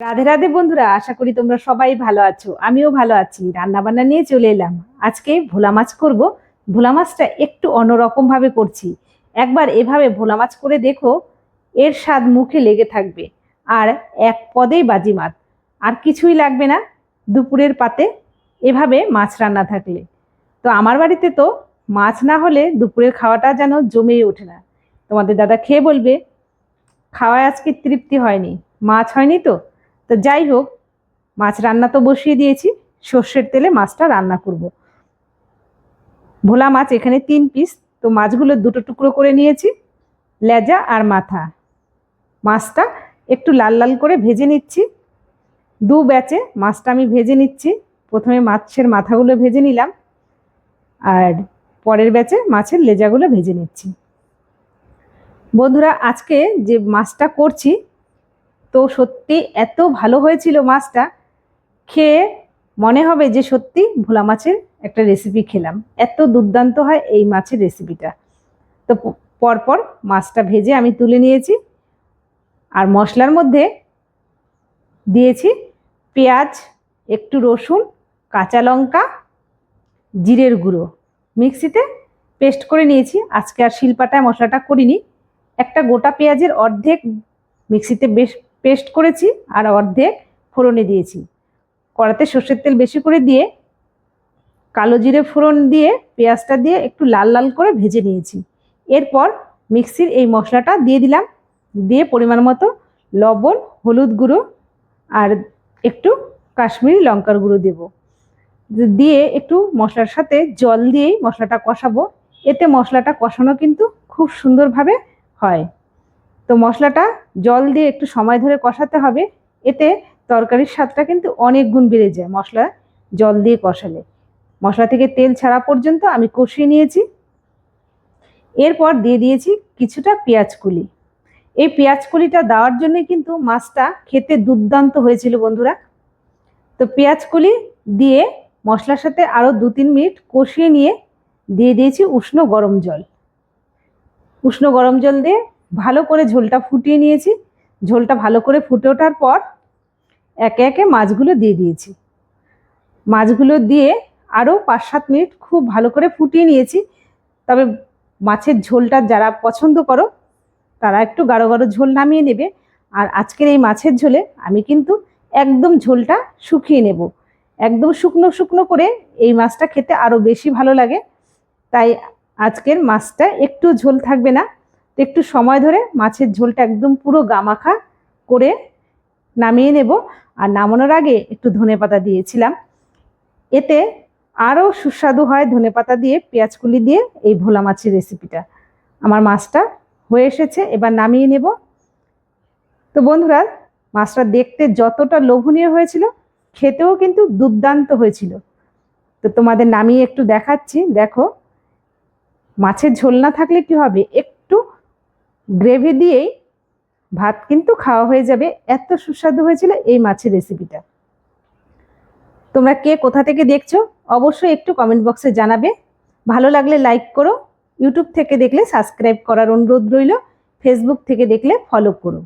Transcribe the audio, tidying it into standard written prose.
রাধে রাধে বন্ধুরা, আশা করি তোমরা সবাই ভালো আছো। আমিও ভালো আছি। রান্না বান্না নিয়ে চলে এলাম। আজকে ভোলা মাছ করব। ভোলা মাছটা একটু অন্যরকম ভাবে করছি। একবার এভাবে ভোলা মাছ করে দেখো, এর স্বাদ মুখে লেগে থাকবে। আর এক পদেই বাজিমাত, আর কিছুই লাগবে না দুপুরের পাতে এভাবে মাছ রান্না থাকলে। তো আমার বাড়িতে তো মাছ না হলে দুপুরের খাওয়াটা যেন জমেই ওঠে না। তোমাদের দাদা খেয়ে বলবে খাওয়ায় আজকে তৃপ্তি হয়নি, মাছ হয়নি। তো তো যাই হোক, মাছ রান্না তো বসিয়ে দিয়েছি। সর্ষের তেলে মাছটা রান্না করব। ভোলা মাছ এখানে 3 পিস। তো মাছগুলো দুটো টুকরো করে নিয়েছি, লেজা আর মাথা। মাছটা একটু লাল লাল করে ভেজে নিচ্ছি। দু ব্যাচে মাছটা আমি ভেজে নিচ্ছি। প্রথমে মাছের মাথাগুলো ভেজে নিলাম, আর পরের ব্যাচে মাছের লেজাগুলো ভেজে নিচ্ছি। বন্ধুরা, আজকে যে মাছটা করছি, তো সত্যি এত ভালো হয়েছিল মাছটা, খেয়ে মনে হবে যে সত্যি ভোলা মাছের একটা রেসিপি খেলাম। এত দুর্দান্ত হয় এই মাছের রেসিপিটা। তো পরপর মাছটা ভেজে আমি তুলে নিয়েছি। আর মশলার মধ্যে দিয়েছি পেঁয়াজ, একটু রসুন, কাঁচা লঙ্কা, জিরের গুঁড়ো, মিক্সিতে পেস্ট করে নিয়েছি। আজকে আর শিলপাটায় মশলাটা করিনি। একটা গোটা পেঁয়াজের অর্ধেক মিক্সিতে বেশ পেস্ট করেছি, আর অর্ধেক ফোড়নে দিয়েছি। কড়াতে সর্ষের তেল বেশি করে দিয়ে কালো জিরে ফোড়ন দিয়ে পেঁয়াজটা দিয়ে একটু লাল লাল করে ভেজে নিয়েছি। এরপর মিক্সির এই মশলাটা দিয়ে দিলাম, দিয়ে পরিমাণ মতো লবণ, হলুদ গুঁড়ো আর একটু কাশ্মীরি লঙ্কার গুঁড়ো দেব। দিয়ে একটু মশলার সাথে জল দিয়েই মশলাটা কষাবো। এতে মশলাটা কষানো কিন্তু খুব সুন্দরভাবে হয়। তো মশলাটা জল দিয়ে একটু সময় ধরে কষাতে হবে। এতে তরকারির স্বাদটা কিন্তু অনেক গুণ বেড়ে যায় মশলা জল দিয়ে কষালে। মশলা থেকে তেল ছাড়া পর্যন্ত আমি কষিয়ে নিয়েছি। এরপর দিয়ে দিয়েছি কিছুটা পেঁয়াজ কুলি। এই পেঁয়াজ কুলিটা দেওয়ার জন্যই কিন্তু মাছটা খেতে দুর্দান্ত হয়েছিল বন্ধুরা। তো পেঁয়াজ কুলি দিয়ে মশলার সাথে আরও 2-3 মিনিট কষিয়ে নিয়ে দিয়ে দিয়েছি উষ্ণ গরম জল। উষ্ণ গরম জল দিয়ে ভালো করে ঝোলটা ফুটিয়ে নিয়েছি। ঝোলটা ভালো করে ফুটে ওঠার পর একে একে মাছগুলো দিয়ে দিয়েছি। মাছগুলো দিয়ে আরও 5-7 মিনিট খুব ভালো করে ফুটিয়ে নিয়েছি। তবে মাছের ঝোলটা যারা পছন্দ করো তারা একটু গাঢ় গাঢ় ঝোল নামিয়ে নেবে। আর আজকের এই মাছের ঝোলে আমি কিন্তু একদম ঝোলটা শুকিয়ে নেব। একদম শুকনো শুকনো করে এই মাছটা খেতে আরও বেশি ভালো লাগে। তাই আজকের মাছটা একটু ঝোল থাকবে না। একটু সময় ধরে মাছের ঝোলটা একদম পুরো গামাখা করে নামিয়ে নেব। আর নামানোর আগে একটু ধনেপাতা দিয়েছিলাম। এতে আরও সুস্বাদু হয় ধনেপাতা দিয়ে, পেঁয়াজ কুলি দিয়ে এই ভোলা মাছের রেসিপিটা। আমার মাছটা হয়ে এসেছে, এবার নামিয়ে নেব। তো বন্ধুরা, মাছটা দেখতে যতটা লোভনীয় হয়েছিল, খেতেও কিন্তু দুর্দান্ত হয়েছিল। তো তোমাদের নামিয়ে একটু দেখাচ্ছি। দেখো, মাছের ঝোল না থাকলে কি হবে, একটু গ্রেভি দিয়েই ভাত কিন্তু খাওয়া হয়ে যাবে। এত সুস্বাদু হয়েছিল এই মাছের রেসিপিটা। তোমরা কে কোথা থেকে দেখছো অবশ্যই একটু কমেন্ট বক্সে জানাবে। ভালো লাগলে লাইক করো। ইউটিউব থেকে দেখলে সাবস্ক্রাইব করার অনুরোধ রইল। ফেসবুক থেকে দেখলে ফলো করো।